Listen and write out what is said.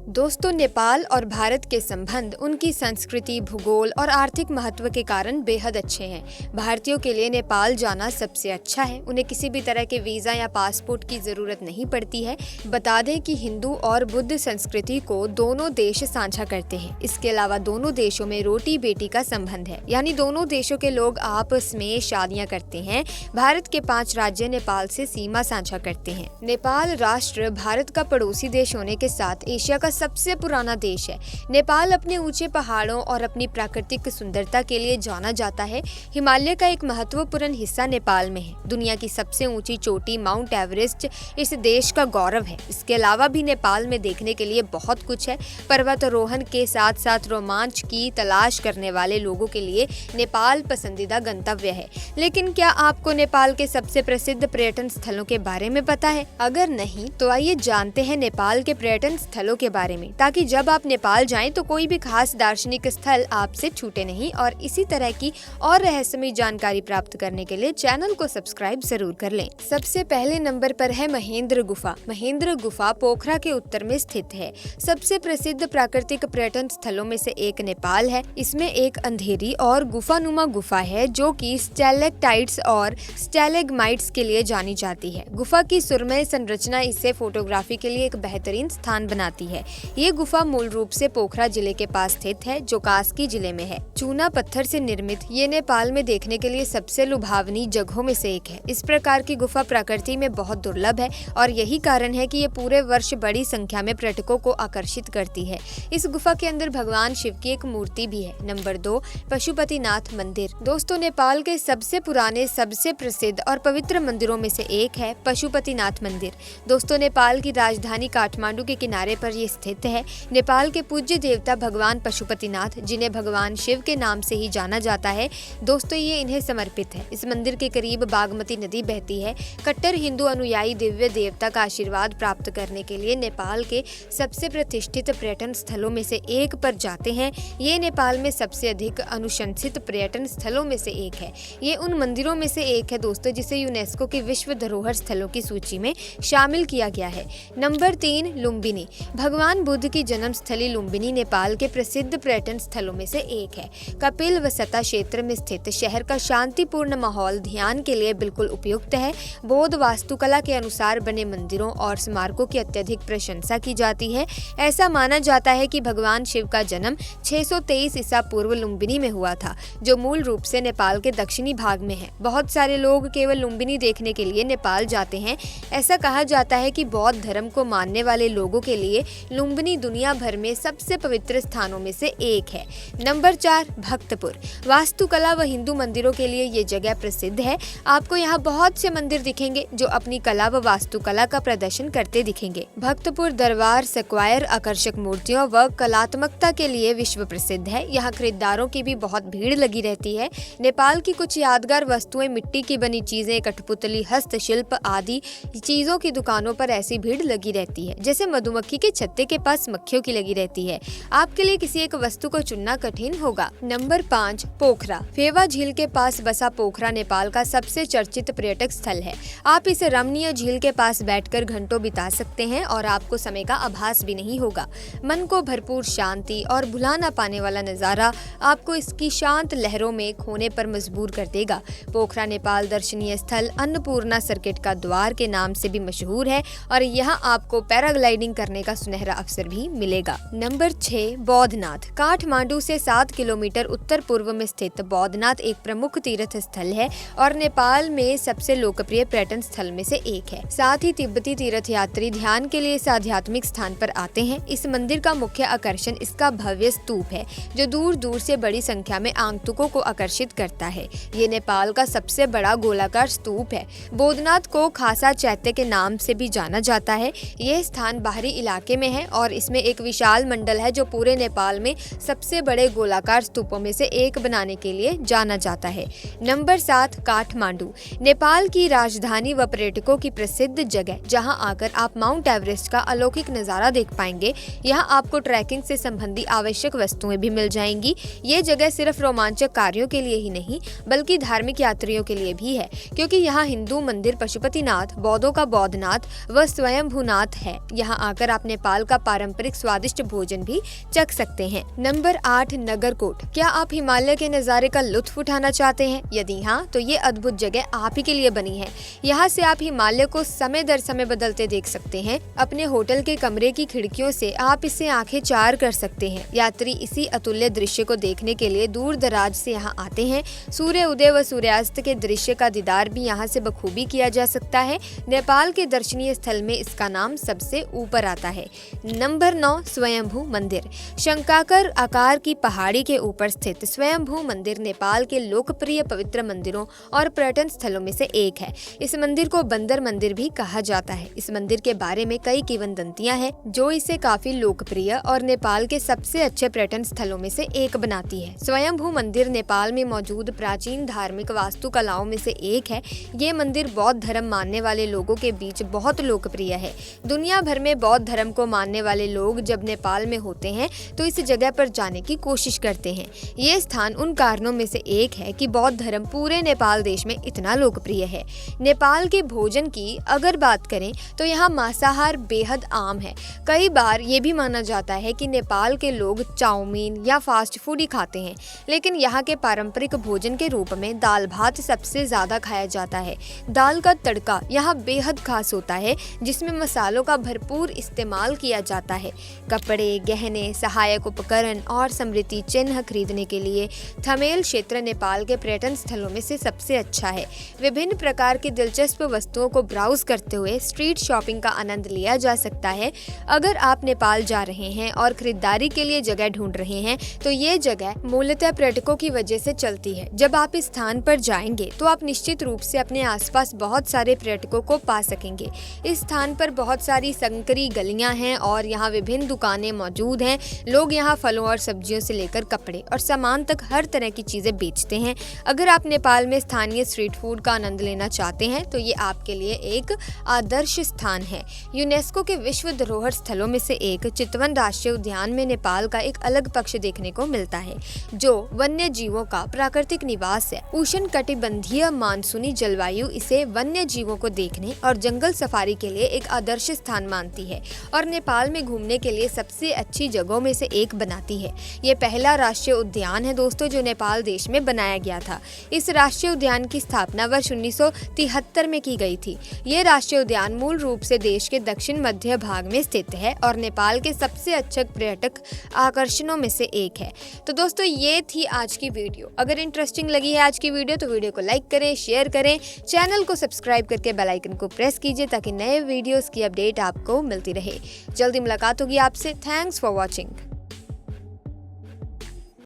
दोस्तों, नेपाल और भारत के संबंध उनकी संस्कृति, भूगोल और आर्थिक महत्व के कारण बेहद अच्छे हैं। भारतीयों के लिए नेपाल जाना सबसे अच्छा है। उन्हें किसी भी तरह के वीजा या पासपोर्ट की जरूरत नहीं पड़ती है। बता दें कि हिंदू और बुद्ध संस्कृति को दोनों देश साझा करते हैं। इसके अलावा दोनों देशों में रोटी बेटी का संबंध है, यानी दोनों देशों के लोग आपस में शादियां करते हैं। भारत के 5 राज्य नेपाल से सीमा साझा करते हैं। नेपाल राष्ट्र भारत का पड़ोसी देश होने के साथ एशिया का सबसे पुराना देश है। नेपाल अपने ऊंचे पहाड़ों और अपनी प्राकृतिक सुंदरता के लिए जाना जाता है। हिमालय का एक महत्वपूर्ण हिस्सा नेपाल में है। दुनिया की सबसे ऊंची चोटी माउंट एवरेस्ट इस देश का गौरव है। इसके अलावा भी नेपाल में देखने के लिए बहुत कुछ है। पर्वतारोहण के साथ साथ रोमांच की तलाश करने वाले लोगों के लिए नेपाल पसंदीदा गंतव्य है। लेकिन क्या आपको नेपाल के सबसे प्रसिद्ध पर्यटन स्थलों के बारे में पता है? अगर नहीं तो आइए जानते हैं नेपाल के पर्यटन स्थलों के बारे में, ताकि जब आप नेपाल जाएं तो कोई भी खास दार्शनिक स्थल आपसे छूटे नहीं। और इसी तरह की और रहस्यमय जानकारी प्राप्त करने के लिए चैनल को सब्सक्राइब जरूर कर लें। सबसे पहले नंबर पर है महेंद्र गुफा। महेंद्र गुफा पोखरा के उत्तर में स्थित है। सबसे प्रसिद्ध प्राकृतिक पर्यटन स्थलों में से एक नेपाल है। इसमें एक अंधेरी और गुफानुमा गुफा है जो कि स्टैलेक्टाइट्स और स्टैलेग्माइट्स के लिए जानी जाती है। गुफा की सुरमय संरचना इसे फोटोग्राफी के लिए एक बेहतरीन स्थान बनाती है। ये गुफा मूल रूप से पोखरा जिले के पास स्थित है, जो कास्की जिले में है। चूना पत्थर से निर्मित ये नेपाल में देखने के लिए सबसे लुभावनी जगहों में से एक है। इस प्रकार की गुफा प्रकृति में बहुत दुर्लभ है और यही कारण है कि ये पूरे वर्ष बड़ी संख्या में पर्यटकों को आकर्षित करती है। इस गुफा के अंदर भगवान शिव की एक मूर्ति भी है। नंबर 2, पशुपतिनाथ मंदिर। दोस्तों, नेपाल के सबसे पुराने, सबसे प्रसिद्ध और पवित्र मंदिरों में से एक है पशुपतिनाथ मंदिर। दोस्तों, नेपाल की राजधानी काठमांडू के किनारे पर ये स्थित है। नेपाल के पूज्य देवता भगवान पशुपतिनाथ, जिन्हें भगवान शिव के नाम से ही जाना जाता है, दोस्तों ये इन्हें समर्पित है। इस मंदिर के करीब बागमती नदी बहती है। कट्टर हिंदू अनुयायी दिव्य देवता का आशीर्वाद प्राप्त करने के लिए नेपाल के सबसे प्रतिष्ठित पर्यटन स्थलों में से एक पर जाते हैं। ये नेपाल में सबसे अधिक अनुशंसित पर्यटन स्थलों में से एक है। ये उन मंदिरों में से एक है दोस्तों जिसे यूनेस्को की विश्व धरोहर स्थलों की सूची में शामिल किया गया है। नंबर 3, लुम्बिनी। भगवान बुद्ध की जन्म स्थली लुम्बिनी नेपाल के प्रसिद्ध पर्यटन स्थलों में से एक है। कपिलवस्तु क्षेत्र में स्थित शहर का शांतिपूर्ण माहौल ध्यान के लिए बिल्कुल उपयुक्त है। बौद्ध वास्तुकला के अनुसार बने मंदिरों और स्मारकों की अत्यधिक प्रशंसा की जाती है। ऐसा माना जाता है कि भगवान शिव का जन्म 623 ईसा पूर्व लुम्बिनी में हुआ था, जो मूल रूप से नेपाल के दक्षिणी भाग में है। बहुत सारे लोग केवल लुम्बिनी देखने के लिए नेपाल जाते हैं। ऐसा कहा जाता है कि बौद्ध धर्म को मानने वाले लोगों के लिए लुम्बिनी दुनिया भर में सबसे पवित्र स्थानों में से एक है। नंबर 4, भक्तपुर। वास्तुकला व हिंदू मंदिरों के लिए ये जगह प्रसिद्ध है। आपको यहाँ बहुत से मंदिर दिखेंगे जो अपनी कला व वास्तुकला का प्रदर्शन करते दिखेंगे। भक्तपुर दरबार स्क्वायर आकर्षक मूर्तियों व कलात्मकता के लिए विश्व प्रसिद्ध है। यहाँ खरीदारों की भी बहुत भीड़ लगी रहती है। नेपाल की कुछ यादगार वस्तुएं, मिट्टी की बनी चीजें, कठपुतली, हस्तशिल्प आदि चीजों की दुकानों पर ऐसी भीड़ लगी रहती है जैसे मधुमक्खी के छत्ते के पास मक्खियों की लगी रहती है। आपके लिए किसी एक वस्तु को चुनना कठिन होगा। नंबर 5, पोखरा। फेवा झील के पास बसा पोखरा नेपाल का सबसे चर्चित पर्यटक स्थल है। आप इस रमणीय झील के पास बैठकर घंटों बिता सकते हैं और आपको समय का आभास भी नहीं होगा। मन को भरपूर शांति और भुला ना पाने वाला नजारा आपको इसकी शांत लहरों में खोने पर मजबूर कर देगा। पोखरा नेपाल दर्शनीय स्थल अन्नपूर्णा सर्किट का द्वार के नाम से भी मशहूर है और यहाँ आपको पैराग्लाइडिंग करने का सुनहरा अवसर भी मिलेगा। नंबर 6, बौद्धनाथ। काठमांडू से 7 किलोमीटर उत्तर पूर्व में स्थित बौद्धनाथ एक प्रमुख तीर्थ स्थल है और नेपाल में सबसे लोकप्रिय पर्यटन स्थल में से एक है। साथ ही तिब्बती तीर्थ यात्री ध्यान के लिए इस आध्यात्मिक स्थान पर आते हैं। इस मंदिर का मुख्य आकर्षण इसका भव्य स्तूप है, जो दूर दूर से बड़ी संख्या में आगंतुकों को आकर्षित करता है। ये नेपाल का सबसे बड़ा गोलाकार स्तूप है। बौद्धनाथ को खासा चैत्य के नाम से भी जाना जाता है। यह स्थान बाहरी इलाके में है और इसमें एक विशाल मंडल है जो पूरे नेपाल में सबसे बड़े गोलाकार स्तूपों में से एक बनाने के लिए जाना जाता है। नंबर 7, काठमांडू। नेपाल की राजधानी व पर्यटकों की प्रसिद्ध जगह, जहां आकर आप माउंट एवरेस्ट का अलौकिक नजारा देख पाएंगे। यहाँ आपको ट्रैकिंग से संबंधी आवश्यक वस्तुएं भी मिल जाएंगी। ये जगह सिर्फ रोमांचक कार्यों के लिए ही नहीं बल्कि धार्मिक यात्रियों के लिए भी है, क्योंकि यहाँ हिंदू मंदिर पशुपतिनाथ, बौद्धों का बौद्धनाथ व स्वयंभूनाथ है। यहाँ आकर आप नेपाल का पारंपरिक स्वादिष्ट भोजन भी चख सकते हैं। नंबर 8, नगरकोट। क्या आप हिमालय के नज़ारे का लुत्फ उठाना चाहते हैं? यदि हाँ, तो ये अद्भुत जगह आप ही के लिए बनी है। यहाँ से आप हिमालय को समय दर समय बदलते देख सकते हैं। अपने होटल के कमरे की खिड़कियों से आप इसे आंखें चार कर सकते हैं। यात्री इसी अतुल्य दृश्य को देखने के लिए दूर दराज से यहाँ आते हैं। सूर्य उदय व सूर्यास्त के दृश्य का दीदार भी यहाँ से बखूबी किया जा सकता है। नेपाल के दर्शनीय स्थल में इसका नाम सबसे ऊपर आता है। नंबर 9, स्वयंभू मंदिर। शंक्वाकार आकार की पहाड़ी के ऊपर स्थित स्वयंभू मंदिर नेपाल के लोकप्रिय पवित्र मंदिरों और पर्यटन स्थलों में से एक है। इस मंदिर को बंदर मंदिर भी कहा जाता है। इस मंदिर के बारे में कई किंवदंतियां हैं जो इसे काफी लोकप्रिय और नेपाल के सबसे अच्छे पर्यटन स्थलों में से एक बनाती है। स्वयंभू मंदिर नेपाल में मौजूद प्राचीन धार्मिक वास्तुकलाओं में से एक है। ये मंदिर बौद्ध धर्म मानने वाले लोगों के बीच बहुत लोकप्रिय है। दुनिया भर में बौद्ध धर्म को मानने वाले लोग जब नेपाल में होते हैं तो इस जगह पर जाने की कोशिश करते हैं। ये स्थान उन कारणों में से एक है कि बौद्ध धर्म पूरे नेपाल देश में इतना लोकप्रिय है। नेपाल के भोजन की अगर बात करें तो यहाँ मांसाहार बेहद आम है। कई बार ये भी माना जाता है कि नेपाल के लोग चाउमीन या फास्ट फूड ही खाते हैं, लेकिन यहाँ के पारंपरिक भोजन के रूप में दाल भात सबसे ज्यादा खाया जाता है। दाल का तड़का यहाँ बेहद खास होता है, जिसमें मसालों का भरपूर इस्तेमाल किया जाता है। कपड़े, गहने, सहायक उपकरण और स्मृति चिन्ह खरीदने के लिए थमेल क्षेत्र नेपाल के पर्यटन स्थलों में से सबसे अच्छा है। विभिन्न प्रकार की दिलचस्प वस्तुओं को ब्राउज करते हुए स्ट्रीट शॉपिंग का आनंद लिया जा सकता है। अगर आप नेपाल जा रहे हैं और खरीदारी के लिए जगह ढूंढ रहे हैं तो ये जगह मूलतः पर्यटकों की वजह से चलती है। जब आप इस स्थान पर जाएंगे तो आप निश्चित रूप से अपने आसपास बहुत सारे पर्यटकों को पा सकेंगे। इस स्थान पर बहुत सारी संकरी गलियां हैं और यहाँ विभिन्न दुकानें मौजूद हैं। लोग यहाँ फलों और सब्जियों से लेकर कपड़े और सामान तक हर तरह की चीजें बेचते हैं। अगर आप नेपाल में स्थानीय स्ट्रीट फूड का आनंद लेना चाहते हैं तो ये आपके लिए एक आदर्श स्थान है। यूनेस्को के विश्व धरोहर स्थलों में से एक चितवन राष्ट्रीय उद्यान में नेपाल का एक अलग पक्ष देखने को मिलता है, जो वन्य जीवों का प्राकृतिक निवास है। उष्णकटिबंधीय मानसूनी जलवायु इसे वन्य जीवों को देखने और जंगल सफारी के लिए एक आदर्श स्थान मानती है और नेपाल में घूमने के लिए सबसे अच्छी जगहों में से एक बनाती है। ये पहला राष्ट्रीय उद्यान है दोस्तों जो नेपाल देश में बनाया गया था। इस राष्ट्रीय उद्यान की स्थापना वर्ष 1973 में की गई थी। ये राष्ट्रीय उद्यान मूल रूप से देश के दक्षिण मध्य भाग में स्थित है और नेपाल के सबसे अच्छे पर्यटक आकर्षणों में से एक है। तो दोस्तों ये थी आज की वीडियो। अगर इंटरेस्टिंग लगी है आज की वीडियो तो वीडियो को लाइक करें, शेयर करें, चैनल को सब्सक्राइब करके बेल आइकन को प्रेस कीजिए ताकि नए वीडियोस की अपडेट आपको मिलती रहे। जल्दी मुलाकात होगी आपसे। Thanks for watching.